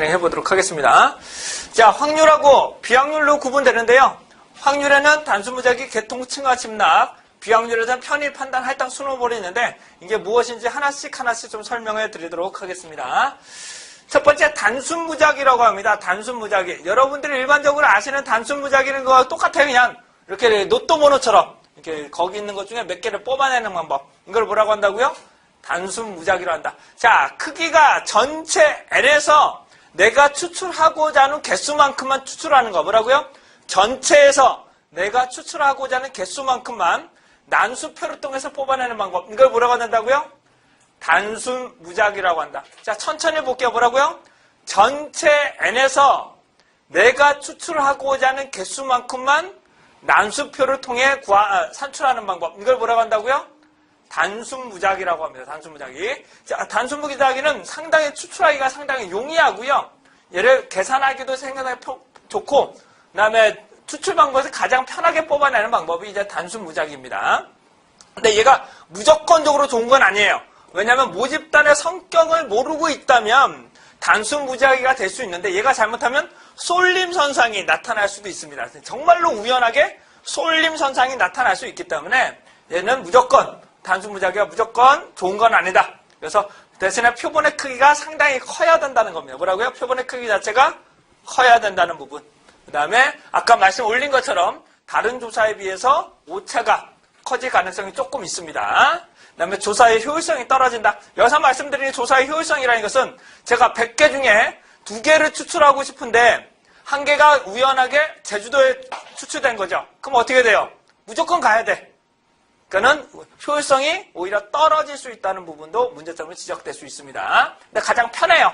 진행해 보도록 하겠습니다. 자, 확률하고 비확률로 구분되는데요. 확률에는 단순무작위, 개통, 층화, 침락, 비확률에서는 편의, 판단, 할당, 순호볼이 있는데 이게 무엇인지 하나씩 좀 설명해 드리도록 하겠습니다. 첫 번째 단순무작위라고 합니다. 단순무작위. 여러분들이 일반적으로 아시는 단순무작위는 거와 똑같아요. 그냥 이렇게 로또번호처럼 이렇게 거기 있는 것 중에 몇 개를 뽑아내는 방법. 이걸 뭐라고 한다고요? 단순무작위로 한다. 자, 크기가 전체 N에서 내가 추출하고자 하는 개수만큼만 추출하는 거. 뭐라고요? 전체에서 내가 추출하고자 하는 개수만큼만 난수표를 통해서 뽑아내는 방법. 이걸 뭐라고 한다고요? 단순무작위라고 한다. 자, 천천히 볼게요. 뭐라고요? 전체 N에서 내가 추출하고자 하는 개수만큼만 난수표를 통해 산출하는 방법. 이걸 뭐라고 한다고요? 단순무작위라고 합니다. 단순무작위. 자, 단순무작위는 상당히 추출하기가 상당히 용이하고요. 얘를 계산하기도 상당히 좋고, 그 다음에 추출 방법에서 가장 편하게 뽑아내는 방법이 이제 단순무작위입니다. 근데 얘가 무조건적으로 좋은 건 아니에요. 왜냐하면 모집단의 성격을 모르고 있다면 단순무작위가 될 수 있는데 얘가 잘못하면 쏠림선상이 나타날 수도 있습니다. 정말로 우연하게 쏠림선상이 나타날 수 있기 때문에 얘는 무조건 단순무작위가 무조건 좋은 건 아니다. 그래서 대신에 표본의 크기가 상당히 커야 된다는 겁니다. 뭐라고요? 표본의 크기 자체가 커야 된다는 부분. 그 다음에 아까 말씀 올린 것처럼 다른 조사에 비해서 오차가 커질 가능성이 조금 있습니다. 그 다음에 조사의 효율성이 떨어진다. 여기서 말씀드리는 조사의 효율성이라는 것은 제가 100개 중에 2개를 추출하고 싶은데 1개가 우연하게 제주도에 추출된 거죠. 그럼 어떻게 돼요? 무조건 가야 돼. 그러니까는 효율성이 오히려 떨어질 수 있다는 부분도 문제점으로 지적될 수 있습니다. 근데 가장 편해요.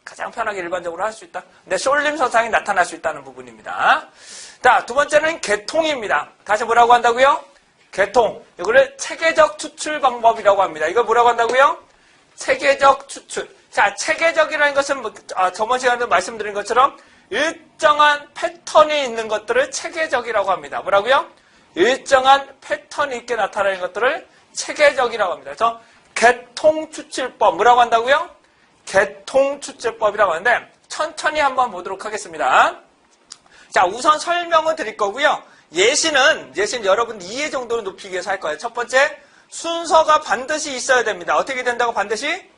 가장 편하게 일반적으로 할 수 있다. 근데 쏠림선상이 나타날 수 있다는 부분입니다. 자, 두 번째는 개통입니다. 다시 뭐라고 한다고요? 개통. 이거를 체계적 추출 방법이라고 합니다. 이걸 뭐라고 한다고요? 체계적 추출. 자, 체계적이라는 것은 저번 시간에도 말씀드린 것처럼 일정한 패턴이 있는 것들을 체계적이라고 합니다. 뭐라고요? 일정한 패턴이 있게 나타나는 것들을 체계적이라고 합니다. 그래서 개통추출법. 뭐라고 한다고요? 개통추출법이라고 하는데 천천히 한번 보도록 하겠습니다. 자, 우선 설명을 드릴 거고요. 예시는 여러분 이해 정도로 높이기 위해서 할 거예요. 첫 번째, 순서가 반드시 있어야 됩니다. 어떻게 된다고 반드시?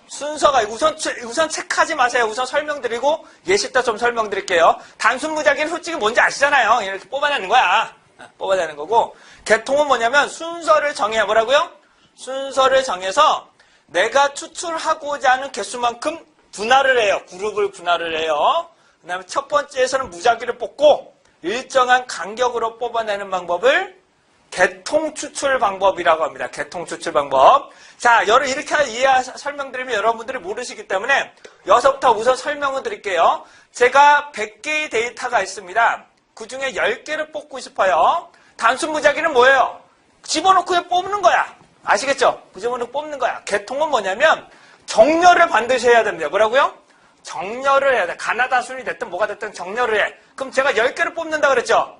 순서가 우선 체크하지 마세요. 우선 설명드리고 예시 때 좀 설명드릴게요. 단순무작위는 솔직히 뭔지 아시잖아요. 이렇게 뽑아내는 거야. 뽑아내는 거고, 개통은 뭐냐면 순서를 정해요. 뭐라고요? 순서를 정해서 내가 추출하고자 하는 개수만큼 분할을 해요. 그룹을 분할을 해요. 그 다음에 첫 번째에서는 무작위를 뽑고 일정한 간격으로 뽑아내는 방법을 개통추출 방법이라고 합니다. 개통추출 방법. 자, 이렇게 설명드리면 여러분들이 모르시기 때문에 여기서부터 우선 설명을 드릴게요. 제가 100개의 데이터가 있습니다. 그 중에 10개를 뽑고 싶어요. 단순무작위는 뭐예요? 집어넣고 뽑는 거야. 아시겠죠? 집어넣고 뽑는 거야. 개통은 뭐냐면 정렬을 반드시 해야 됩니다. 뭐라고요? 정렬을 해야 돼. 가나다순이 됐든 뭐가 됐든 정렬을 해. 그럼 제가 10개를 뽑는다 그랬죠?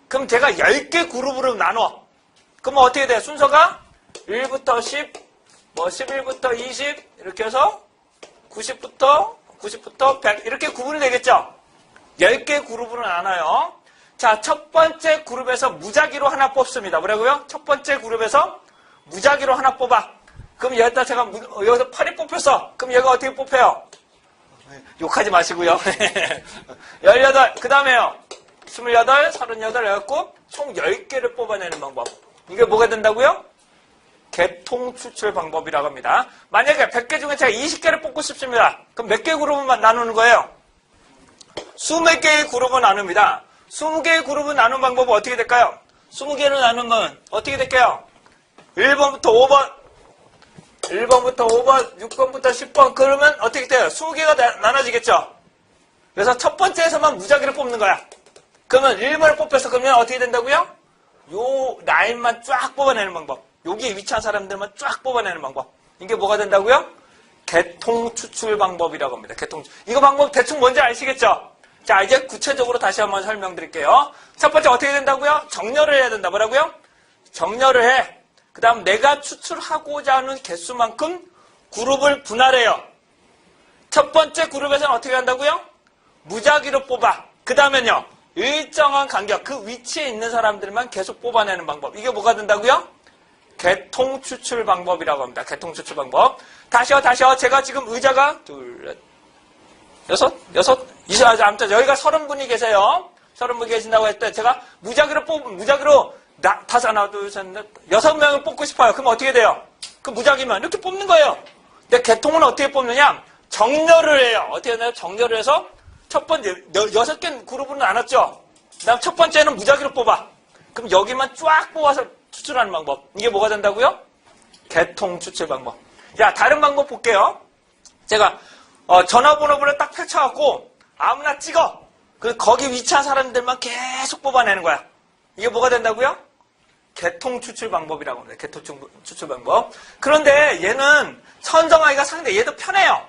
그럼 제가 10개 그룹으로 나눠. 그러면 어떻게 돼요? 순서가 1부터 10, 11부터 20 이렇게 해서 90부터 100 이렇게 구분이 되겠죠? 10개 그룹으로 나눠요. 자, 첫 번째 그룹에서 무작위로 하나 뽑습니다. 뭐라고요? 첫 번째 그룹에서 무작위로 하나 뽑아. 그럼 여기다 제가 여기서 8이 뽑혔어. 그럼 얘가 어떻게 뽑혀요? 욕하지 마시고요. 18, 그 다음에요. 28, 38 해갖고 총 10개를 뽑아내는 방법. 이게 뭐가 된다고요? 개통추출 방법이라고 합니다. 만약에 100개 중에 제가 20개를 뽑고 싶습니다. 그럼 몇 개 그룹만 나누는 거예요? 20개의 그룹을 나눕니다. 20개의 그룹을 나눈 방법은 어떻게 될까요? 20개를 나누면 어떻게 될까요? 1번부터 5번, 6번부터 10번 그러면 어떻게 돼요? 20개가 나눠지겠죠? 그래서 첫 번째에서만 무작위를 뽑는 거야. 그러면 1번을 뽑혀서 그러면 어떻게 된다고요? 요 라인만 쫙 뽑아내는 방법. 여기에 위치한 사람들만 쫙 뽑아내는 방법. 이게 뭐가 된다고요? 개통추출 방법이라고 합니다. 이거 방법 대충 뭔지 아시겠죠? 자, 이제 구체적으로 다시 한번 설명드릴게요. 첫 번째 어떻게 된다고요? 정렬을 해야 된다. 뭐라고요? 정렬을 해. 그 다음 내가 추출하고자 하는 개수만큼 그룹을 분할해요. 첫 번째 그룹에서는 어떻게 한다고요? 무작위로 뽑아. 그 다음에는요, 일정한 간격, 그 위치에 있는 사람들만 계속 뽑아내는 방법. 이게 뭐가 된다고요? 개통 추출 방법이라고 합니다. 개통 추출 방법. 다시요. 제가 지금 의자가 아무튼 여기가 30분이 계세요. 30분이 계신다고 했을 때 제가 무작위로 하나, 둘, 셋, 넷, 6명을 뽑고 싶어요. 그럼 어떻게 돼요? 그 무작위면 이렇게 뽑는 거예요. 근데 개통은 어떻게 뽑느냐? 정렬을 해요. 어떻게 하나요? 정렬을 해서 첫 번째 6개 그룹으로 나눴죠. 그다음 첫 번째는 무작위로 뽑아. 그럼 여기만 쫙 뽑아서 추출하는 방법. 이게 뭐가 된다고요? 개통 추출 방법. 자, 다른 방법 볼게요. 제가 전화번호를 딱 펼쳐갖고 아무나 찍어. 거기 위치한 사람들만 계속 뽑아내는 거야. 이게 뭐가 된다고요? 개통 추출 방법이라고 합니다. 개통 추출 방법. 그런데 얘는 선정하기가 상당히 얘도 편해요.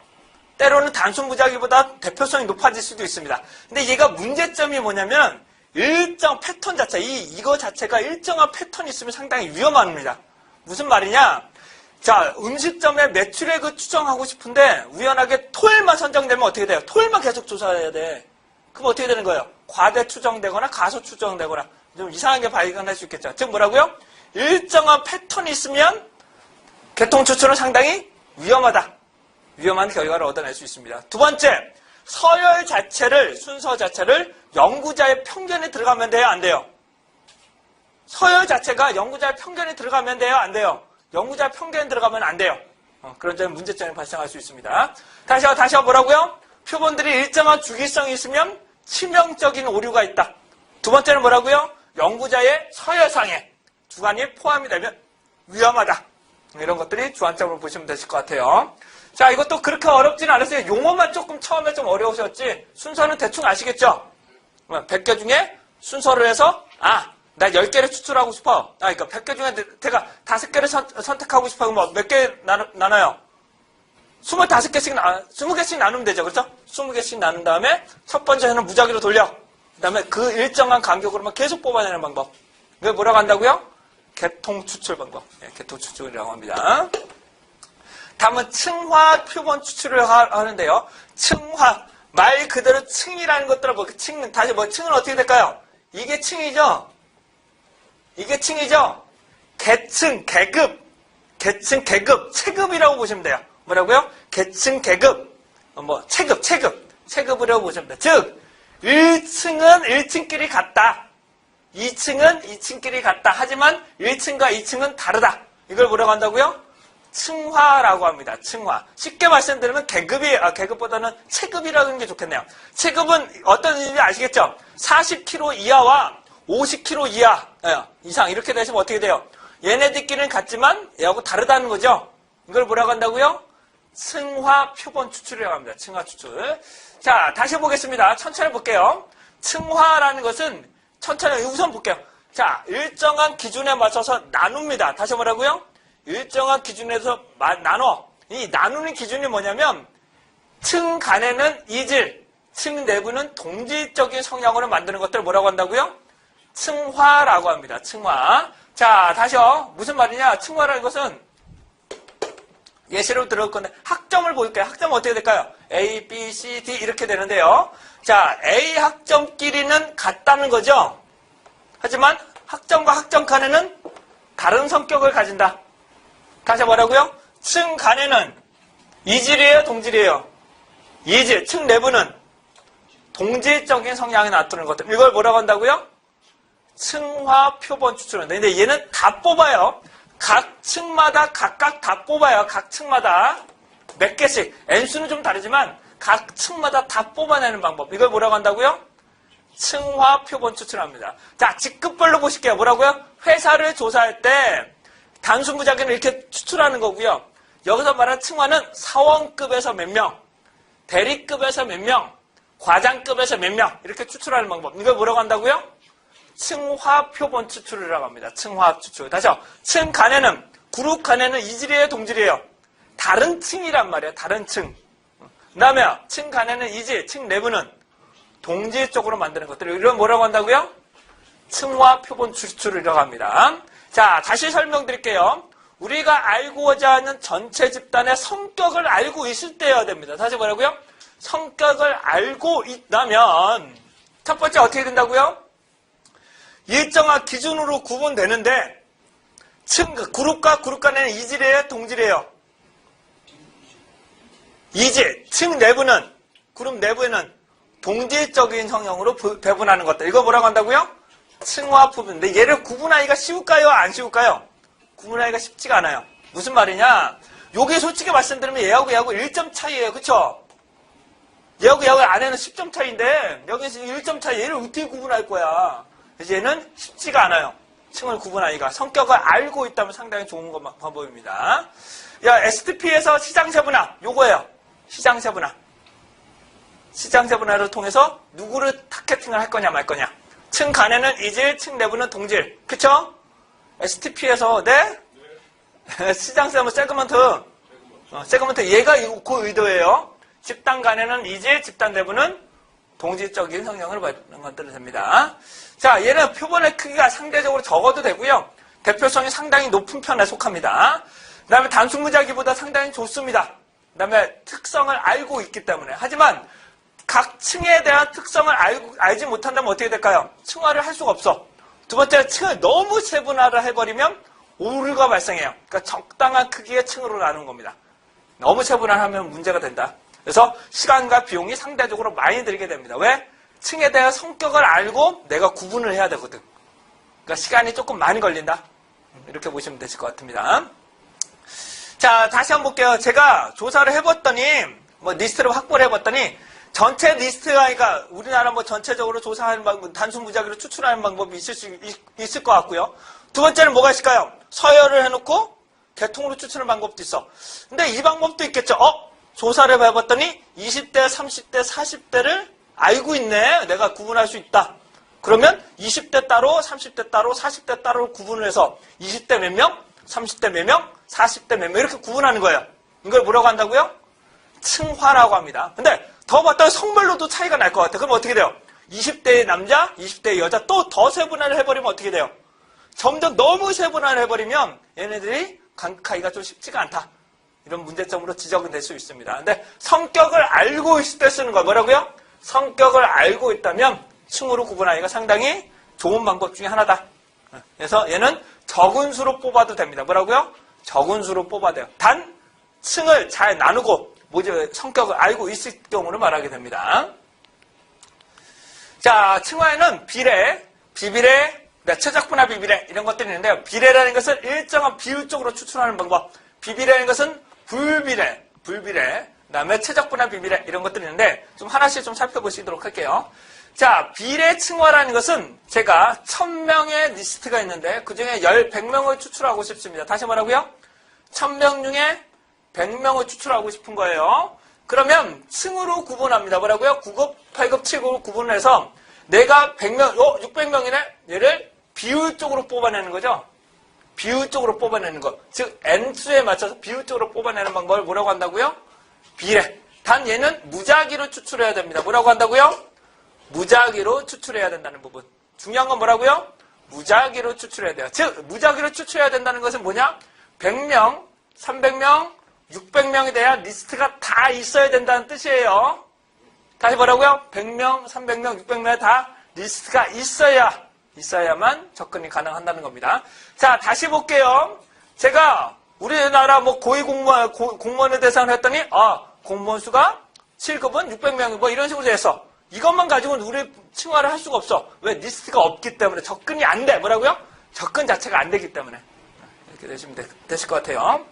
때로는 단순 무작위보다 대표성이 높아질 수도 있습니다. 근데 얘가 문제점이 뭐냐면 일정 패턴 자체, 이거 자체가 일정한 패턴이 있으면 상당히 위험합니다. 무슨 말이냐? 자, 음식점의 매출액을 추정하고 싶은데 우연하게 토요일만 선정되면 어떻게 돼요? 토요일만 계속 조사해야 돼. 그럼 어떻게 되는 거예요? 과대 추정되거나 가소 추정되거나 좀 이상한 게 발견할 수 있겠죠. 즉 뭐라고요? 일정한 패턴이 있으면 개통 추출은 상당히 위험하다. 위험한 결과를 얻어낼 수 있습니다. 두 번째, 서열 자체를, 순서 자체를 연구자의 편견이 들어가면 돼요? 안 돼요? 서열 자체가 연구자의 편견이 들어가면 돼요? 안 돼요? 연구자의 편견이 들어가면 안 돼요. 그런 점에 문제점이 발생할 수 있습니다. 다시요 뭐라고요? 표본들이 일정한 주기성이 있으면 치명적인 오류가 있다. 두 번째는 뭐라고요? 연구자의 서열상에 주관이 포함이 되면 위험하다. 이런 것들이 주안점으로 보시면 되실 것 같아요. 자, 이것도 그렇게 어렵진 않았어요. 용어만 조금 처음에 좀 어려우셨지 순서는 대충 아시겠죠? 100개 중에 순서를 해서 나 10개를 추출하고 싶어. 그러니까 100개 중에 제가 5개를 선택하고 싶어. 그럼 몇 개 나눠요? 20개씩 나누면 되죠. 그렇죠? 20개씩 나눈 다음에 첫 번째는 무작위로 돌려. 그 다음에 그 일정한 간격으로만 계속 뽑아내는 방법. 이걸 뭐라고 한다고요? 개통 추출 방법. 개통 추출이라고 합니다. 다음은 층화 표본 추출을 하는데요. 층화. 말 그대로 층이라는 것들을 층은 어떻게 될까요? 이게 층이죠? 계층, 계급. 체급이라고 보시면 돼요. 뭐라고요? 계층, 계급. 체급이라고 보시면 돼요. 즉, 1층은 1층끼리 같다. 2층은 2층끼리 같다. 하지만 1층과 2층은 다르다. 이걸 뭐라고 한다고요? 층화라고 합니다. 층화. 쉽게 말씀드리면 계급보다는 체급이라는 게 좋겠네요. 체급은 어떤 의미인지 아시겠죠? 40kg 이하와 50kg 이상 이렇게 되시면 어떻게 돼요? 얘네들끼리는 같지만 얘하고 다르다는 거죠. 이걸 뭐라고 한다고요? 층화 표본 추출이라고 합니다. 층화 추출. 자, 다시 보겠습니다. 천천히 볼게요. 층화라는 것은 천천히 우선 볼게요. 자, 일정한 기준에 맞춰서 나눕니다. 다시 뭐라고요? 일정한 기준에서 나눠. 이 나누는 기준이 뭐냐면 층 간에는 이질, 층 내부는 동질적인 성향으로 만드는 것들을 뭐라고 한다고요? 층화라고 합니다. 층화. 자, 다시요. 무슨 말이냐? 층화라는 것은 예시로 들어올 건데 학점을 볼게요. 학점은 어떻게 될까요? A, B, C, D 이렇게 되는데요. 자, A 학점끼리는 같다는 거죠. 하지만 학점과 학점 간에는 다른 성격을 가진다. 다시 뭐라고요? 층 간에는 이질이에요? 동질이에요? 이질. 층 내부는 동질적인 성향이 나타나는 것들. 이걸 뭐라고 한다고요? 층화 표본 추출한다. 근데 얘는 다 뽑아요. 각 층마다 각각 다 뽑아요. 각 층마다 몇 개씩. N수는 좀 다르지만 각 층마다 다 뽑아내는 방법. 이걸 뭐라고 한다고요? 층화 표본 추출합니다. 자, 직급별로 보실게요. 뭐라고요? 회사를 조사할 때 단순 무작위는 이렇게 추출하는 거고요. 여기서 말하는 층화는 사원급에서 몇 명, 대리급에서 몇 명, 과장급에서 몇 명 이렇게 추출하는 방법. 이걸 뭐라고 한다고요? 층화 표본 추출이라고 합니다. 층화 추출. 다시요. 층 간에는 그룹 간에는 이질이에요, 동질이에요? 다른 층이란 말이에요. 다른 층. 그 다음에 층 간에는 이질, 층 내부는 동질 쪽으로 만드는 것들. 이런 뭐라고 한다고요? 층화 표본 추출이라고 합니다. 자, 다시 설명드릴게요. 우리가 알고자 하는 전체 집단의 성격을 알고 있을 때여야 됩니다. 다시 뭐라고요? 성격을 알고 있다면 첫 번째 어떻게 된다고요? 일정한 기준으로 구분되는데 그룹과 그룹 간에는 이질이에요? 동질이에요? 이질. 층 내부는 그룹 내부에는 동질적인 성향으로 배분하는 것들. 이거 뭐라고 한다고요? 층화 부분. 근데 얘를 구분하기가 쉬울까요? 안 쉬울까요? 구분하기가 쉽지가 않아요. 무슨 말이냐? 요게 솔직히 말씀드리면 얘하고 1점 차이예요. 그쵸? 얘하고 안에는 10점 차이인데 여기서 1점 차이. 얘를 어떻게 구분할 거야? 그래서 얘는 쉽지가 않아요. 층을 구분하기가. 성격을 알고 있다면 상당히 좋은 방법입니다. 야, STP에서 시장 세분화. 요거예요. 시장 세분화. 시장 세분화를 통해서 누구를 타겟팅을 할 거냐 말 거냐. 층 간에는 이질, 층 내부는 동질. 그쵸? STP에서 네? 시장 세분화 세그먼트 얘가 그 의도예요. 집단 간에는 이질, 집단 내부는 동질적인 성향을 받는 것들이 됩니다. 자, 얘는 표본의 크기가 상대적으로 적어도 되고요. 대표성이 상당히 높은 편에 속합니다. 그 다음에 단순 무작위보다 상당히 좋습니다. 그 다음에 특성을 알고 있기 때문에. 하지만 각 층에 대한 특성을 알지 못한다면 어떻게 될까요? 층화를 할 수가 없어. 두 번째, 층을 너무 세분화를 해버리면 오류가 발생해요. 그러니까 적당한 크기의 층으로 나누는 겁니다. 너무 세분화하면 문제가 된다. 그래서 시간과 비용이 상대적으로 많이 들게 됩니다. 왜? 층에 대한 성격을 알고 내가 구분을 해야 되거든. 그러니까 시간이 조금 많이 걸린다. 이렇게 보시면 되실 것 같습니다. 자, 다시 한번 볼게요. 제가 조사를 해봤더니, 리스트를 확보를 해봤더니, 전체 리스트가, 그러니까 우리나라 전체적으로 조사하는 방법, 단순 무작위로 추출하는 방법이 있을 것 같고요. 두 번째는 뭐가 있을까요? 서열을 해놓고 계통으로 추출하는 방법도 있어. 근데 이 방법도 있겠죠. 조사를 해봤더니 20대, 30대, 40대를 알고 있네. 내가 구분할 수 있다. 그러면 20대 따로, 30대 따로, 40대 따로 구분을 해서 20대 몇 명, 30대 몇 명, 40대 몇 명 이렇게 구분하는 거예요. 이걸 뭐라고 한다고요? 층화라고 합니다. 근데 더 봤더니 성별로도 차이가 날 것 같아. 그럼 어떻게 돼요? 20대의 남자, 20대의 여자 또 더 세분화를 해버리면 어떻게 돼요? 점점 너무 세분화를 해버리면 얘네들이 간극하기가 좀 쉽지가 않다. 이런 문제점으로 지적은 될 수 있습니다. 근데 성격을 알고 있을 때 쓰는 거 뭐라고요? 성격을 알고 있다면 층으로 구분하기가 상당히 좋은 방법 중에 하나다. 그래서 얘는 적은 수로 뽑아도 됩니다. 뭐라고요? 적은 수로 뽑아도 돼요. 단 층을 잘 나누고 성격을 알고 있을 경우를 말하게 됩니다. 자, 층화에는 비례, 비비례, 최적분화 비비례 이런 것들이 있는데요. 비례라는 것은 일정한 비율적으로 추출하는 방법. 비비례라는 것은 불비례, 그 다음에 최적분화 비비례 이런 것들이 있는데 좀 하나씩 좀 살펴보시도록 할게요. 자, 비례 층화라는 것은 제가 1000명의 리스트가 있는데 그중에 100명을 추출하고 싶습니다. 다시 뭐라고요? 1000명 중에 100명을 추출하고 싶은 거예요. 그러면 층으로 구분합니다. 뭐라고요? 9급, 8급, 7급으로 구분을 해서 내가 100명, 600명이네? 얘를 비율적으로 뽑아내는 거죠. 비율적으로 뽑아내는 것. 즉 N수에 맞춰서 비율적으로 뽑아내는 방법을 뭐라고 한다고요? 비례. 단 얘는 무작위로 추출해야 됩니다. 뭐라고 한다고요? 무작위로 추출해야 된다는 부분. 중요한 건 뭐라고요? 무작위로 추출해야 돼요. 즉 무작위로 추출해야 된다는 것은 뭐냐? 100명, 300명, 600명에 대한 리스트가 다 있어야 된다는 뜻이에요. 다시 뭐라고요? 100명, 300명, 600명에 다 리스트가 있어야만 접근이 가능한다는 겁니다. 자, 다시 볼게요. 제가 우리나라 공무원에 대상을 했더니 공무원 수가 7급은 600명이 이런 식으로 해서 이것만 가지고는 우리 층화를 할 수가 없어. 왜? 리스트가 없기 때문에 접근이 안 돼. 뭐라고요? 접근 자체가 안 되기 때문에. 이렇게 되시면 되실 것 같아요.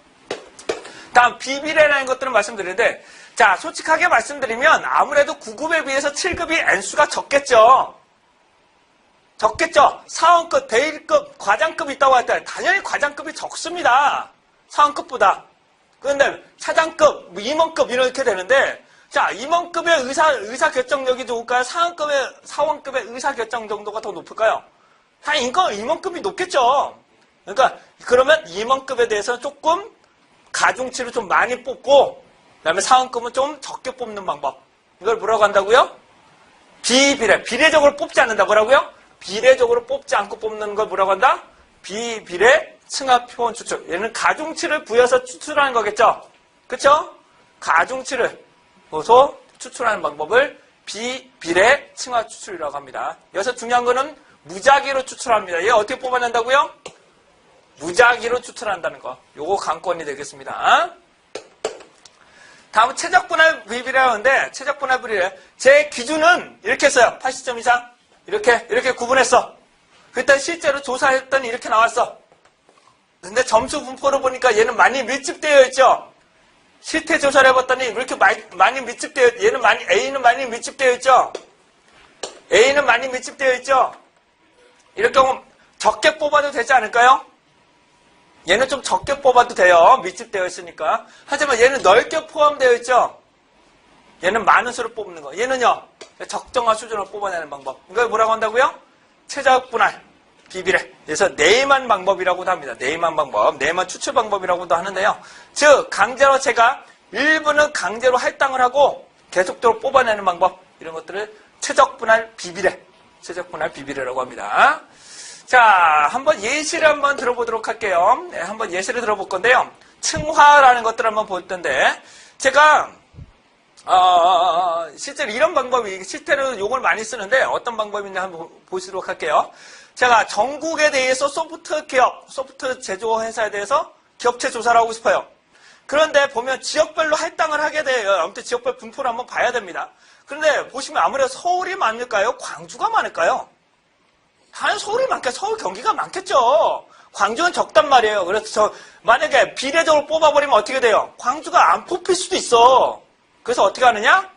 다음 비비례라는 것들은 말씀드리는데 자, 솔직하게 말씀드리면 아무래도 9급에 비해서 7급이 N수가 적겠죠. 사원급, 대일급, 과장급이 있다고 할 때 당연히 과장급이 적습니다. 사원급보다. 그런데 차장급, 임원급 이렇게 되는데 자, 임원급의 의사 결정력이 좋을까요? 사원급의 의사 결정 정도가 더 높을까요? 당연히 임원급이 높겠죠. 그러니까 그러면 임원급에 대해서는 조금 가중치를 좀 많이 뽑고 그다음에 사원급은 좀 적게 뽑는 방법. 이걸 뭐라고 한다고요? 비례적으로 뽑지 않는다. 뭐라고요? 비례적으로 뽑지 않고 뽑는 걸 뭐라고 한다? 비비례 층화 표본 추출. 얘는 가중치를 부여해서 추출하는 거겠죠? 그쵸? 가중치를 부여해서 추출하는 방법을 비비례 층화 추출이라고 합니다. 여기서 중요한 거는 무작위로 추출합니다. 얘 어떻게 뽑아낸다고요? 무작위로 추출한다는 거. 요거 관건이 되겠습니다. 다음은 최적분할 비비례라고 하는데, 최적분할 비비례. 제 기준은 이렇게 했어요. 80점 이상. 이렇게 구분했어. 그때 실제로 조사했더니 이렇게 나왔어. 근데 점수 분포를 보니까 얘는 많이 밀집되어 있죠? 실태 조사를 해봤더니 이렇게 많이 밀집되어, A는 많이 밀집되어 있죠? A는 많이 밀집되어 있죠? 이럴 경우 적게 뽑아도 되지 않을까요? 얘는 좀 적게 뽑아도 돼요. 밀집되어 있으니까. 하지만 얘는 넓게 포함되어 있죠? 얘는 많은 수를 뽑는 거. 얘는요, 적정한 수준으로 뽑아내는 방법. 이걸 뭐라고 한다고요? 최적분할 비비례. 그래서 네이만 방법이라고도 합니다. 네이만 방법. 네이만 추출 방법이라고도 하는데요. 즉, 강제로 제가 일부는 강제로 할당을 하고 계속적으로 뽑아내는 방법. 이런 것들을 최적분할 비비례. 최적분할 비비례라고 합니다. 자, 한번 예시를 한번 들어보도록 할게요. 네, 한번 예시를 들어볼 건데요. 층화라는 것들을 한번 볼 텐데, 제가, 실제로 이런 방법이, 실제로 요걸 많이 쓰는데, 어떤 방법인지 한번 보시도록 할게요. 제가 전국에 대해서 소프트 제조회사에 대해서 기업체 조사를 하고 싶어요. 그런데 보면 지역별로 할당을 하게 돼요. 아무튼 지역별 분포를 한번 봐야 됩니다. 그런데 보시면 아무래도 서울이 많을까요? 광주가 많을까요? 서울이 많겠죠. 서울 경기가 많겠죠. 광주는 적단 말이에요. 그래서 만약에 비례적으로 뽑아버리면 어떻게 돼요? 광주가 안 뽑힐 수도 있어. 그래서 어떻게 하느냐?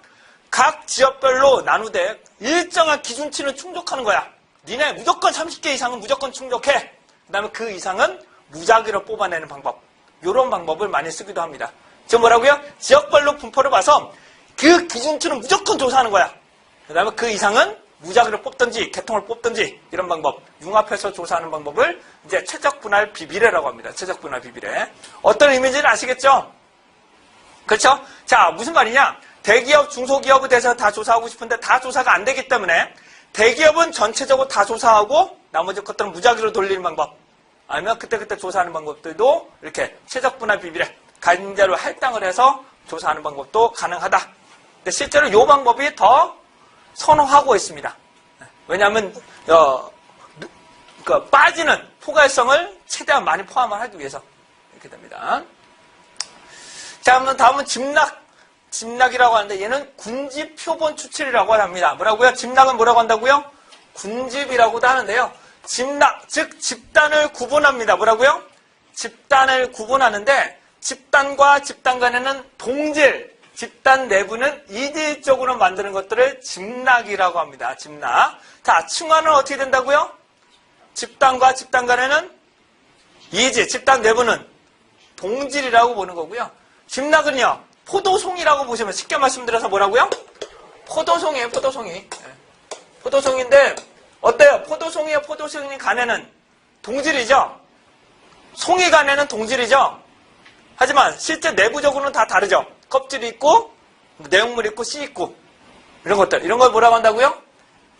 각 지역별로 나누되 일정한 기준치는 충족하는 거야. 니네 무조건 30개 이상은 무조건 충족해. 그 다음에 그 이상은 무작위로 뽑아내는 방법. 이런 방법을 많이 쓰기도 합니다. 지금 뭐라고요? 지역별로 분포를 봐서 그 기준치는 무조건 조사하는 거야. 그 다음에 그 이상은 무작위로 뽑든지 개통을 뽑든지 이런 방법, 융합해서 조사하는 방법을 이제 최적분할 비비례라고 합니다. 최적분할 비비례. 어떤 의미인지는 아시겠죠? 그렇죠? 자, 무슨 말이냐? 대기업, 중소기업에 대해서 다 조사하고 싶은데 다 조사가 안 되기 때문에 대기업은 전체적으로 다 조사하고 나머지 것들은 무작위로 돌리는 방법, 아니면 그때그때 조사하는 방법들도 이렇게 최적분할 비비례, 강제로 할당을 해서 조사하는 방법도 가능하다. 근데 실제로 이 방법이 더 선호하고 있습니다. 왜냐하면 빠지는 포괄성을 최대한 많이 포함을 하기 위해서 이렇게 됩니다. 자, 다음은 집락이라고 하는데 얘는 군집 표본 추출이라고 합니다. 뭐라고요? 집락은 뭐라고 한다고요? 군집이라고도 하는데요. 집락, 즉 집단을 구분합니다. 뭐라고요? 집단을 구분하는데 집단과 집단 간에는 동질, 집단 내부는 이질적으로 만드는 것들을 집락이라고 합니다. 집락. 자, 층화는 어떻게 된다고요? 집단과 집단 간에는 이질, 집단 내부는 동질이라고 보는 거고요. 집락은요, 포도송이라고 보시면 쉽게 말씀드려서 뭐라고요? 포도송이에요, 포도송이. 네. 포도송인데, 어때요? 포도송이와 포도송이 간에는 동질이죠? 송이 간에는 동질이죠? 하지만 실제 내부적으로는 다 다르죠? 껍질이 있고, 내용물이 있고, 씨 있고, 이런 것들. 이런 걸 뭐라고 한다고요?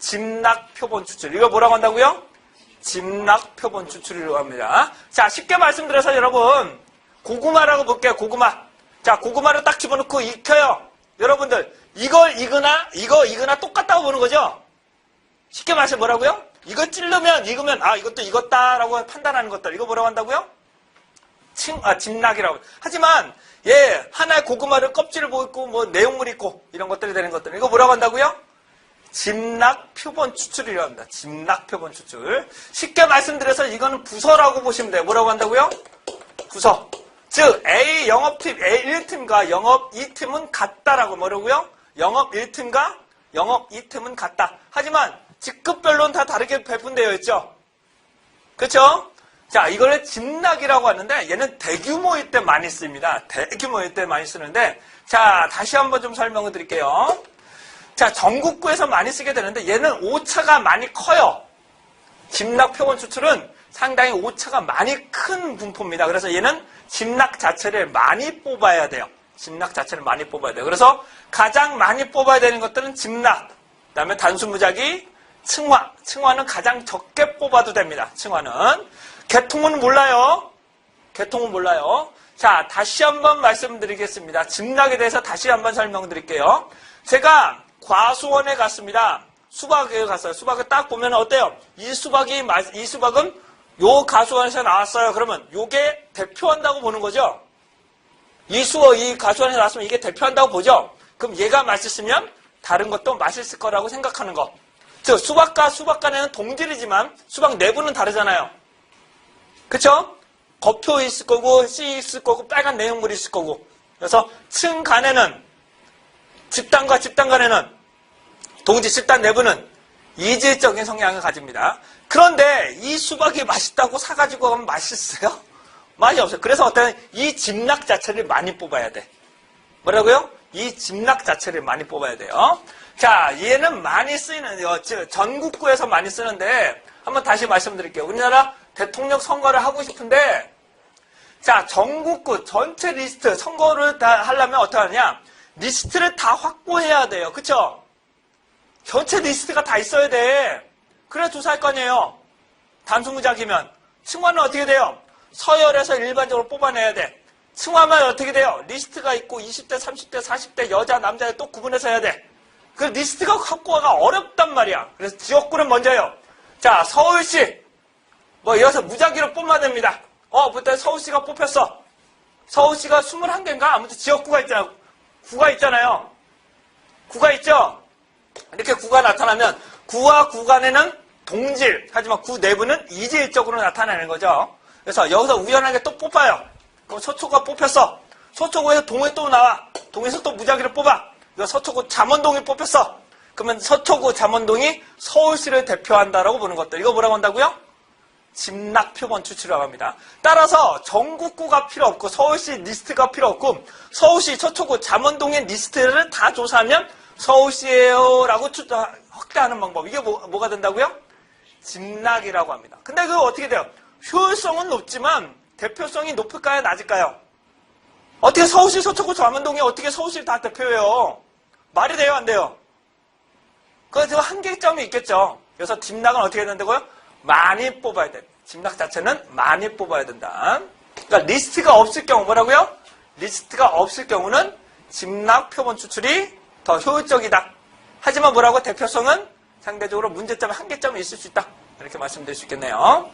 집락 표본 추출. 이거 뭐라고 한다고요? 집락 표본 추출이라고 합니다. 자, 쉽게 말씀드려서 여러분, 고구마라고 볼게요, 고구마. 자, 고구마를 딱 집어넣고 익혀요. 여러분들, 이걸 익으나 똑같다고 보는 거죠? 쉽게 말해서 뭐라고요? 이거 익으면, 이것도 익었다라고 판단하는 것들. 이거 뭐라고 한다고요? 집락이라고. 하지만, 하나의 고구마를 껍질을 보고, 내용물이 있고, 이런 것들이 되는 것들. 이거 뭐라고 한다고요? 집락 표본 추출이라고 합니다. 집락 표본 추출. 쉽게 말씀드려서 이거는 부서라고 보시면 돼요. 뭐라고 한다고요? 부서. 즉, A 영업팀, A 1팀과 영업 2팀은 같다라고 뭐라고요? 영업 1팀과 영업 2팀은 같다. 하지만, 직급별로는 다 다르게 배분되어 있죠? 그렇죠? 자, 이걸 집락이라고 하는데, 얘는 대규모일 때 많이 씁니다. 대규모일 때 많이 쓰는데, 자, 다시 한번 좀 설명을 드릴게요. 자, 전국구에서 많이 쓰게 되는데, 얘는 오차가 많이 커요. 집락 표본 추출은 상당히 오차가 많이 큰 분포입니다. 그래서 얘는 집락 자체를 많이 뽑아야 돼요. 집락 자체를 많이 뽑아야 돼요. 그래서 가장 많이 뽑아야 되는 것들은 집락, 그 다음에 단순무작위, 층화. 층화는 가장 적게 뽑아도 됩니다. 층화는. 개통은 몰라요. 개통은 몰라요. 자, 다시 한번 말씀드리겠습니다. 직락에 대해서 다시 한번 설명드릴게요. 제가 과수원에 갔습니다. 수박에 갔어요. 수박을 딱 보면 어때요? 이 수박은 요 가수원에서 나왔어요. 그러면 요게 대표한다고 보는 거죠. 이 가수원에서 나왔으면 이게 대표한다고 보죠. 그럼 얘가 맛있으면 다른 것도 맛있을 거라고 생각하는 거. 즉 수박과 수박 간에는 동질이지만 수박 내부는 다르잖아요. 그쵸? 겉표 있을 거고 씨 있을 거고 빨간 내용물이 있을 거고. 그래서 층 간에는 집단과 집단 간에는 동지 집단 내부는 이질적인 성향을 가집니다. 그런데 이 수박이 맛있다고 사가지고 가면 맛있어요? 맛이 없어요. 그래서 어떤 이 집락 자체를 많이 뽑아야 돼. 뭐라고요? 이 집락 자체를 많이 뽑아야 돼요. 자, 얘는 많이 쓰이는, 전국구에서 많이 쓰는데, 한번 다시 말씀드릴게요. 우리나라 대통령 선거를 하고 싶은데, 자, 전국구 전체 리스트, 선거를 다 하려면 어떻게 하느냐? 리스트를 다 확보해야 돼요. 그쵸? 전체 리스트가 다 있어야 돼. 그래야 조사할 거 아니에요. 단수무작이면. 층화는 어떻게 돼요? 서열에서 일반적으로 뽑아내야 돼. 층화만 어떻게 돼요? 리스트가 있고 20대, 30대, 40대 여자, 남자에 또 구분해서 해야 돼. 그 리스트가 확보가 어렵단 말이야. 그래서 지역구는 먼저요. 자, 서울시. 여기서 무작위로 뽑아야 됩니다. 그때 서울시가 뽑혔어. 서울시가 21개인가? 아무튼 지역구가 있잖아요. 구가 있잖아요. 구가 있죠? 이렇게 구가 나타나면 구와 구 간에는 동질, 하지만 구 내부는 이질적으로 나타나는 거죠. 그래서 여기서 우연하게 또 뽑아요. 그럼 서초구가 뽑혔어. 서초구에서 동에 또 나와. 동에서 또 무작위로 뽑아. 이거 서초구 잠원동이 뽑혔어. 그러면 서초구 잠원동이 서울시를 대표한다라고 보는 것들. 이거 뭐라고 한다고요? 집락표본 추출이라고 합니다. 따라서 전국구가 필요 없고 서울시 리스트가 필요 없고 서울시 서초구 잠원동의 리스트를 다 조사하면 서울시예요 라고 확대하는 방법. 이게 뭐가 된다고요? 집락이라고 합니다. 근데 그거 어떻게 돼요? 효율성은 높지만 대표성이 높을까요? 낮을까요? 어떻게 서울시 서초구 잠원동이 어떻게 서울시를 다 대표해요? 말이 돼요? 안 돼요? 그래서 한계점이 있겠죠. 그래서 집락은 어떻게 된다고요? 많이 뽑아야 돼. 집락 자체는 많이 뽑아야 된다. 그러니까 리스트가 없을 경우 뭐라고요? 리스트가 없을 경우는 집락 표본 추출이 더 효율적이다. 하지만 뭐라고? 대표성은 상대적으로 문제점, 한계점이 있을 수 있다. 이렇게 말씀드릴 수 있겠네요.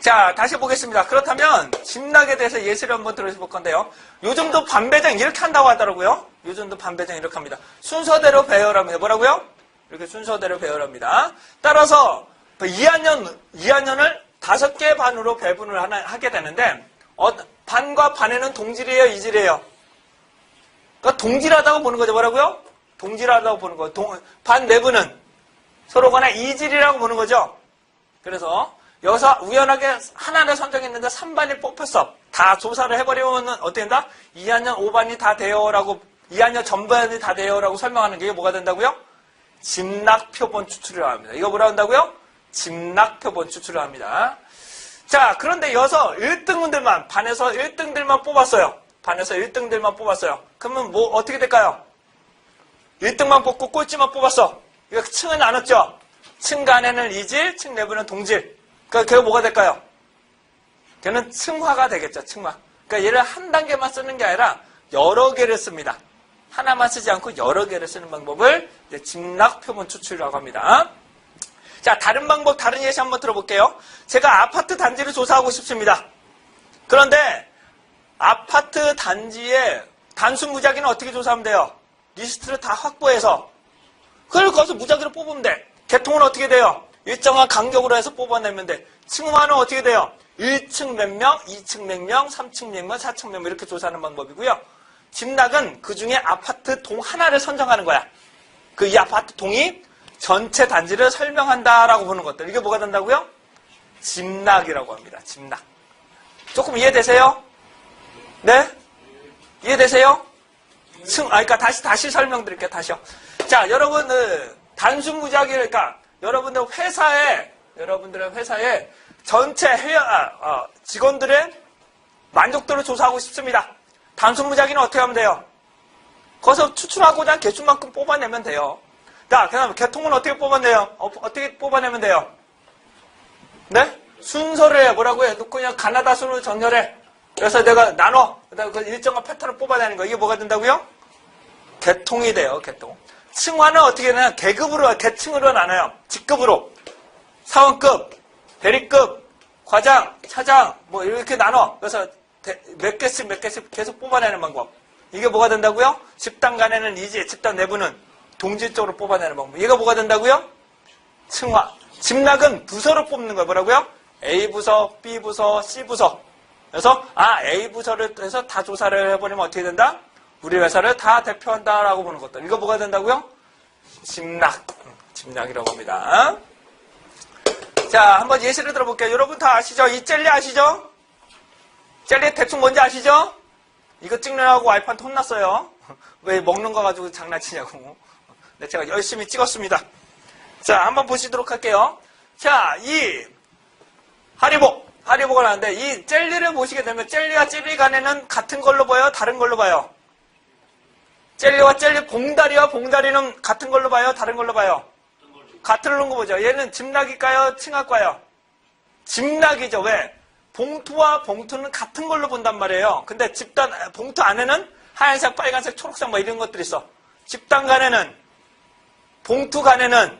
자, 다시 보겠습니다. 그렇다면 집락에 대해서 예시를 한번 들어볼 건데요. 요즘도 반배정 이렇게 한다고 하더라고요. 요즘도 반배정 이렇게 합니다. 순서대로 배열합니다. 뭐라고요? 이렇게 순서대로 배열합니다. 따라서 2학년을 5개 반으로 배분을 하게 되는데 반과 반에는 동질이에요? 이질이에요? 그러니까 동질하다고 보는 거죠. 뭐라고요? 동질하다고 보는 거예요. 반 내부는 서로 간에 이질이라고 보는 거죠. 그래서 여기서 우연하게 하나를 선정했는데 3반이 뽑혔어. 다 조사를 해버리면 어떻게 된다? 2학년 5반이 다 돼요라고 2학년 전반이 다 돼요라고 설명하는 게 뭐가 된다고요? 집락표본 추출이라고 합니다. 이거 뭐라고 한다고요? 집락표본 추출을 합니다. 자, 그런데 여기서 1등들만, 반에서 1등들만 뽑았어요. 반에서 1등들만 뽑았어요. 그러면 어떻게 될까요? 1등만 뽑고 꼴찌만 뽑았어. 이거 층을 나눴죠? 층 간에는 이질, 층 내부는 동질. 그러니까 걔가 뭐가 될까요? 걔는 층화가 되겠죠, 층화. 그러니까 얘를 한 단계만 쓰는 게 아니라 여러 개를 씁니다. 하나만 쓰지 않고 여러 개를 쓰는 방법을 집락표본 추출이라고 합니다. 자, 다른 방법, 다른 예시 한번 들어볼게요. 제가 아파트 단지를 조사하고 싶습니다. 그런데 아파트 단지의 단순 무작위는 어떻게 조사하면 돼요? 리스트를 다 확보해서 그걸 거기서 무작위로 뽑으면 돼. 개통은 어떻게 돼요? 일정한 간격으로 해서 뽑아내면 돼. 층화는 어떻게 돼요? 1층 몇 명, 2층 몇 명, 3층 몇 명, 4층 몇 명 이렇게 조사하는 방법이고요. 집락은 그 중에 아파트 동 하나를 선정하는 거야. 이 아파트 동이 전체 단지를 설명한다라고 보는 것들. 이게 뭐가 된다고요? 집락이라고 합니다. 집락. 조금 이해되세요? 네? 이해되세요? 그러니까 다시 설명드릴게요. 다시요. 자, 여러분들 단순 무작위 그러니까 여러분들의 회사에 전체 직원들의 만족도를 조사하고 싶습니다. 단순 무작위는 어떻게 하면 돼요? 거기서 추출하고자 한 개수만큼 뽑아내면 돼요. 자, 그다음 개통은 어떻게 뽑아내요? 어떻게 뽑아내면 돼요? 네? 순서를 해. 뭐라고 해? 놓고 그냥 가나다순으로 정렬해. 그래서 내가 나눠. 그다음에 그 일정한 패턴을 뽑아내는 거. 이게 뭐가 된다고요? 계통이 돼요. 계통. 층화는 어떻게 되냐? 계급으로, 계층으로 나눠요. 직급으로. 사원급, 대리급, 과장, 차장, 뭐 이렇게 나눠. 그래서 몇 개씩 계속 뽑아내는 방법. 이게 뭐가 된다고요? 집단 간에는 이지, 집단 내부는 동질적으로 뽑아내는 방법. 이게 뭐가 된다고요? 층화. 집락은 부서로 뽑는 거예요. 뭐라고요? A부서, B부서, C부서. 그래서 A부서를 해서 다 조사를 해버리면 어떻게 된다? 우리 회사를 다 대표한다라고 보는 것들. 이거 뭐가 된다고요? 집락. 집락이라고 합니다. 자, 한번 예시를 들어볼게요. 여러분 다 아시죠? 이 젤리 아시죠? 젤리 대충 뭔지 아시죠? 이거 찍느라고 와이프한테 혼났어요. 왜 먹는 거 가지고 장난치냐고. 네, 제가 열심히 찍었습니다. 자, 한번 보시도록 할게요. 자, 이 하리보가 나왔는데 이 젤리를 보시게 되면 젤리와 젤리 간에는 같은 걸로 봐요? 다른 걸로 봐요? 젤리와 젤리, 봉다리와 봉다리는 같은 걸로 봐요? 다른 걸로 봐요? 같은 걸로 보죠. 얘는 집락일까요? 층학과요? 집락이죠. 왜? 봉투와 봉투는 같은 걸로 본단 말이에요. 근데 집단, 봉투 안에는 하얀색, 빨간색, 초록색 뭐 이런 것들이 있어. 집단 간에는, 봉투 간에는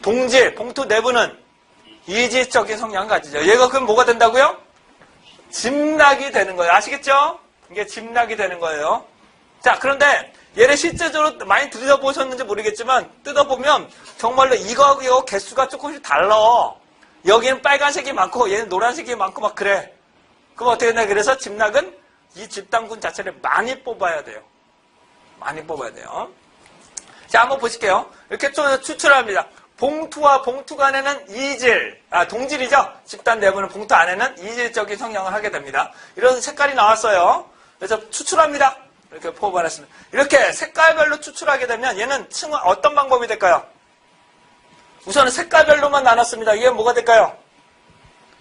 동지, 봉투 내부는 이지적인 성향을 가지죠. 얘가 그럼 뭐가 된다고요? 집락이 되는 거예요. 아시겠죠? 이게 집락이 되는 거예요. 자, 그런데 얘를 실제적으로 많이 들여다보셨는지 모르겠지만 뜯어보면 정말로 이거하고 이거 개수가 조금씩 달라. 여기는 빨간색이 많고 얘는 노란색이 많고 막 그래. 그럼 어떻게 되나? 그래서 집락은 이 집단군 자체를 많이 뽑아야 돼요. 많이 뽑아야 돼요. 자, 한번 보실게요. 이렇게 좀 추출합니다. 봉투와 봉투 간에는 이질, 동질이죠? 집단 내부는 봉투 안에는 이질적인 성향을 하게 됩니다. 이런 색깔이 나왔어요. 그래서 추출합니다. 이렇게 뽑아냈습니다. 이렇게 색깔별로 추출하게 되면 얘는 어떤 방법이 될까요? 우선은 색깔별로만 나눴습니다. 이게 뭐가 될까요?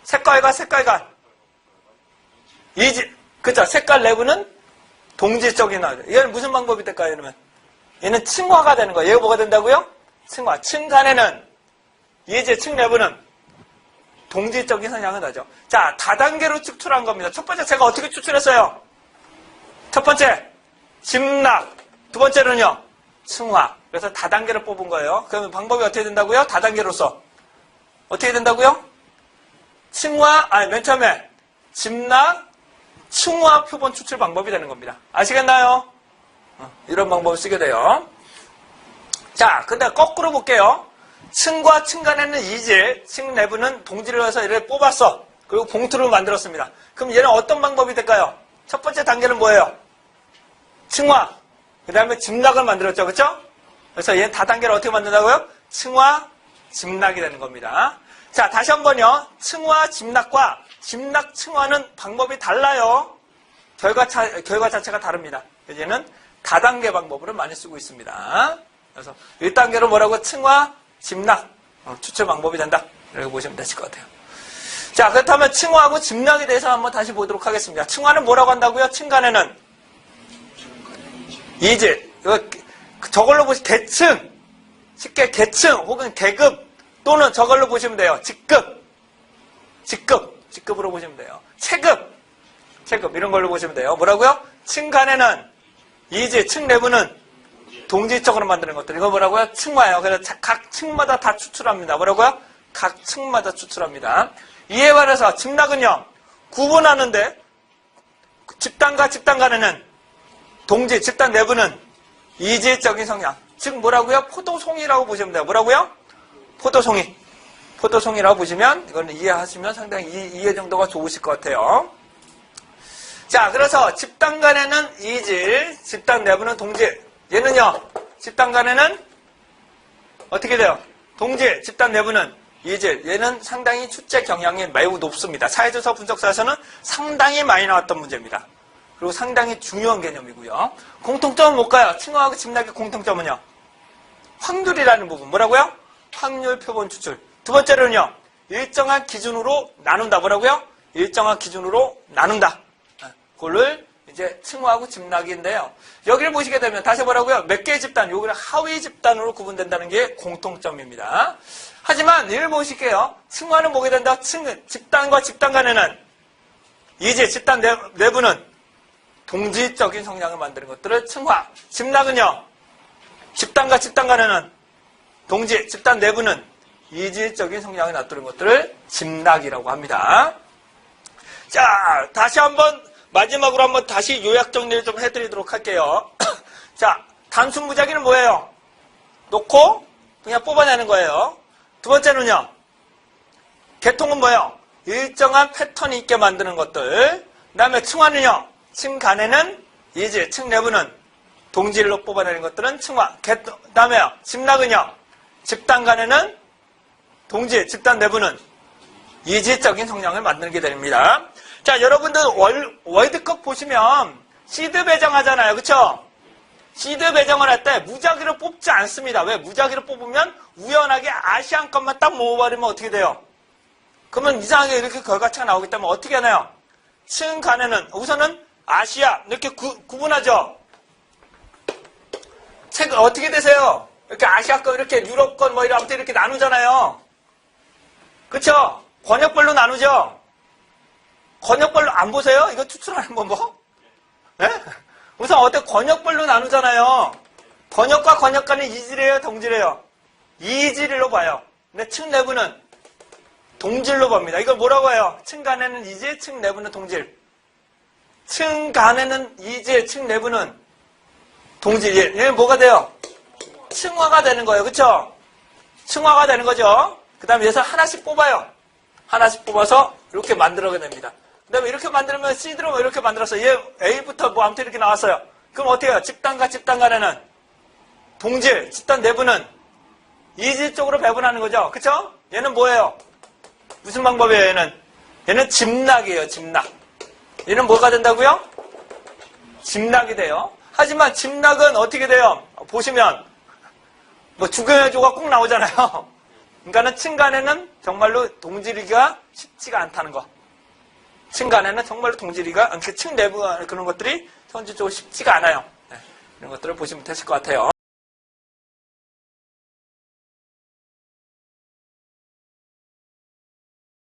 색깔과 색깔간. 그쵸? 색깔 내부는 동질적인 나와요. 얘는 무슨 방법이 될까요? 이러면 얘는 층화가 되는 거예요. 얘가 뭐가 된다고요? 층화. 층 간에는 이제 층 내부는 동질적인 성향을 나죠. 자, 다단계로 추출한 겁니다. 첫 번째 제가 어떻게 추출했어요? 첫 번째 집락. 두 번째는요, 층화. 그래서 다단계로 뽑은 거예요. 그러면 방법이 어떻게 된다고요? 다단계로서 어떻게 된다고요? 층화. 맨 처음에 집락, 층화 표본 추출 방법이 되는 겁니다. 아시겠나요? 이런 방법을 쓰게 돼요. 자, 근데 거꾸로 볼게요. 층과 층 간에는 이질, 층 내부는 동질을 해서 얘를 뽑았어. 그리고 봉투를 만들었습니다. 그럼 얘는 어떤 방법이 될까요? 첫 번째 단계는 뭐예요? 층화. 그 다음에 집락을 만들었죠. 그렇죠? 그래서 얘는 다단계를 어떻게 만든다고요? 층화, 집락이 되는 겁니다. 자, 다시 한번요. 층화, 집락과 집락, 층화는 방법이 달라요. 결과 자체가 다릅니다. 얘는 다단계 방법으로 많이 쓰고 있습니다. 그래서 1단계로 뭐라고? 층화, 집락, 추출 방법이 된다. 이렇게 보시면 되실 것 같아요. 자, 그렇다면 층화하고 집락에 대해서 한번 다시 보도록 하겠습니다. 층화는 뭐라고 한다고요? 층 간에는 이질, 저걸로 보시면 계층, 쉽게 계층 혹은 계급 또는 저걸로 보시면 돼요. 직급으로 보시면 돼요. 체급 이런 걸로 보시면 돼요. 뭐라고요? 층 간에는 이질, 층 내부는 동질적으로 만드는 것들. 이거 뭐라고요? 층화예요. 그래서 각 층마다 다 추출합니다. 뭐라고요? 각 층마다 추출합니다. 이에 반해서 집락은요, 구분하는데 집단과 집단 간에는 동질, 집단 내부는 이질적인 성향. 즉 뭐라고요? 포도송이라고 보시면 돼요. 뭐라고요? 포도송이라고 보시면 이거는 이해하시면 상당히 이해 정도가 좋으실 것 같아요. 자, 그래서 집단 간에는 이질, 집단 내부는 동질. 얘는요, 집단 간에는 어떻게 돼요? 동질, 집단 내부는 이질. 얘는 상당히 출제 경향이 매우 높습니다. 사회조사 분석사에서는 상당히 많이 나왔던 문제입니다. 그리고 상당히 중요한 개념이고요. 공통점은 뭘까요? 층화하고 집락의 공통점은요, 확률이라는 부분. 뭐라고요? 확률 표본 추출. 두 번째로는요, 일정한 기준으로 나눈다. 뭐라고요? 일정한 기준으로 나눈다. 그거를 이제 층화하고 집락인데요. 여기를 보시게 되면 다시 뭐라고요? 몇 개의 집단, 여기는 하위 집단으로 구분된다는 게 공통점입니다. 하지만 이를 보실게요. 층화는 뭐게 된다? 집단과 집단 간에는 이제 집단 내부는 동질적인 성향을 만드는 것들을 층화. 집락은요. 집단과 집단 간에는 집단 내부는 이질적인 성향을 나타내는 것들을 집락이라고 합니다. 자, 다시 한번 마지막으로 한번 다시 요약 정리를 좀 해드리도록 할게요. 자, 단순 무작위는 뭐예요? 놓고 그냥 뽑아내는 거예요. 두 번째는요. 계통은 뭐예요? 일정한 패턴이 있게 만드는 것들. 그 다음에 층화는요. 층 간에는 이질, 층 내부는 동질로 뽑아내는 것들은 층화. 그 다음에요. 집락은요. 집단 간에는 동질, 집단 내부는 이질적인 성향을 만들게 됩니다. 자, 여러분들 월드컵 보시면 시드 배정하잖아요. 그쵸? 시드 배정을 할 때 무작위로 뽑지 않습니다. 왜? 무작위로 뽑으면 우연하게 아시안컵만 딱 모아버리면 어떻게 돼요? 그러면 이상하게 이렇게 결과차가 나오기 때문에 어떻게 하나요? 층 간에는 우선은 아시아 이렇게 구분하죠. 책 어떻게 되세요? 이렇게 아시아권 이렇게 유럽권 뭐 이런 아무튼 이렇게 나누잖아요. 그쵸? 권역별로 나누죠. 권역별로 안 보세요? 이거 추출하는 방법? 네? 우선 어때 권역별로 나누잖아요. 권역과 권역 간은 이질이에요, 동질이에요? 이질로 봐요. 근데 층 내부는 동질로 봅니다. 이걸 뭐라고 해요? 층 간에는 이질, 층 내부는 동질. 층 간에는 이질, 층 내부는 동질. 얘는 뭐가 돼요? 층화가 되는 거예요. 그쵸? 층화가 되는 거죠. 그 다음에 여기서 하나씩 뽑아요. 하나씩 뽑아서 이렇게 만들어야 됩니다. 그 다음에 이렇게 만들면 C드로 이렇게 만들었어요. 얘 A부터 뭐 아무튼 이렇게 나왔어요. 그럼 어떻게 해요? 집단과 집단 간에는 동질, 집단 내부는 이질 쪽으로 배분하는 거죠. 그쵸? 얘는 뭐예요? 무슨 방법이에요, 얘는 집락이에요, 집락. 얘는 뭐가 된다고요? 집락이 돼요. 하지만 집락은 어떻게 돼요? 보시면, 뭐 주경조가 꼭 나오잖아요. 그러니까는 층 간에는 정말로 동질이기가 쉽지가 않다는 거. 층 간에는 정말로 동질이가, 층 내부가 그런 것들이 현실적으로 쉽지가 않아요. 네, 이런 것들을 보시면 되실 것 같아요.